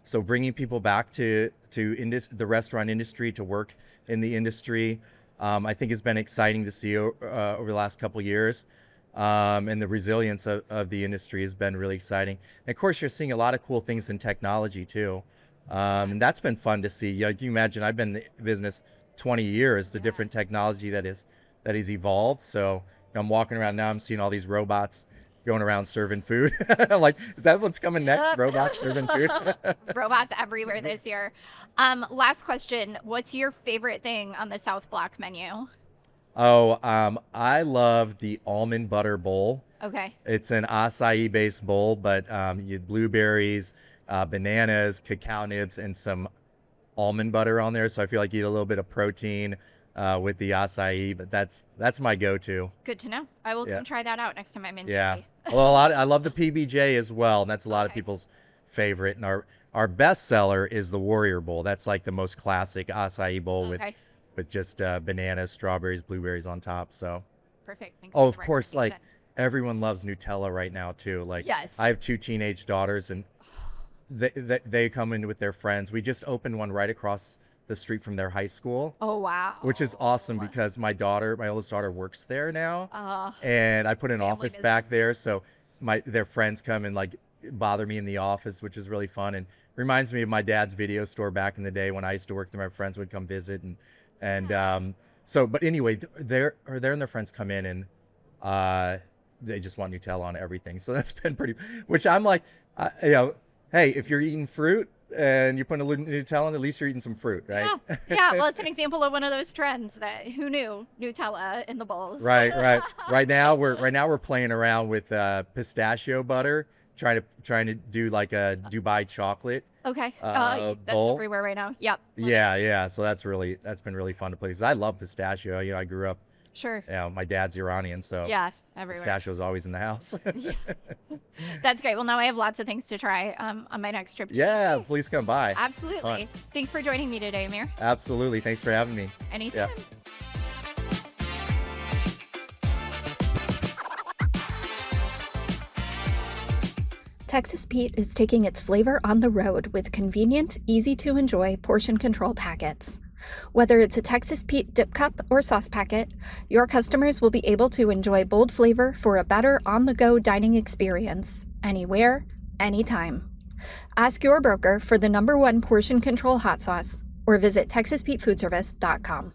So bringing people back to the restaurant industry to work in the industry, I think has been exciting to see over the last couple of years. And the resilience of the industry has been really exciting. And of course, you're seeing a lot of cool things in technology too. And that's been fun to see. Can you imagine? I've been in the business 20 years, the different technology that is evolved. So I'm walking around now, I'm seeing all these robots going around serving food. Like, is that what's coming next? Yep. Robots serving food? Robots everywhere this year. Last question. What's your favorite thing on the South Block menu? Oh, I love the almond butter bowl. Okay. It's an acai-based bowl, but you had blueberries, bananas, cacao nibs, and some almond butter on there. So I feel like you get a little bit of protein with the acai, but that's my go-to. Good to know. I will come try that out next time I'm in Yeah. DC. Well, I love the PBJ as well, and that's a lot of people's favorite. And our best seller is the Warrior Bowl. That's like the most classic acai bowl with just bananas, strawberries, blueberries on top. So perfect. Thanks of course, like everyone loves Nutella right now too. Like, yes. I have 2 teenage daughters, and they come in with their friends. We just opened one right across the street from their high school. Oh wow. Which is awesome because my oldest daughter works there now. And I put an office back there, so their friends come and like bother me in the office, which is really fun and reminds me of my dad's video store back in the day when I used to work there. My friends would come visit but anyway, they're and their friends come in and they just want Nutella on everything. So that's been pretty, which I'm like, hey, if you're eating fruit and you put a little Nutella in, at least you're eating some fruit, right? Yeah. Well, it's an example of one of those trends that who knew Nutella in the bowls. Right. Right now we're playing around with pistachio butter, trying to do like a Dubai chocolate. Okay. That's bowl. everywhere right now. Yep. Yeah. So that's been really fun to play. 'Cause I love pistachio. I grew up. Sure. My dad's Iranian, so yeah, everywhere. Pistachio's always in the house. That's great. Well, now I have lots of things to try on my next trip to Yeah, DC. please come by. Absolutely. Fun. Thanks for joining me today, Amir. Absolutely. Thanks for having me. Anytime. Yeah. Texas Pete is taking its flavor on the road with convenient, easy-to-enjoy portion control packets. Whether it's a Texas Pete dip cup or sauce packet, your customers will be able to enjoy bold flavor for a better on-the-go dining experience anywhere, anytime. Ask your broker for the #1 portion control hot sauce or visit TexasPeteFoodService.com.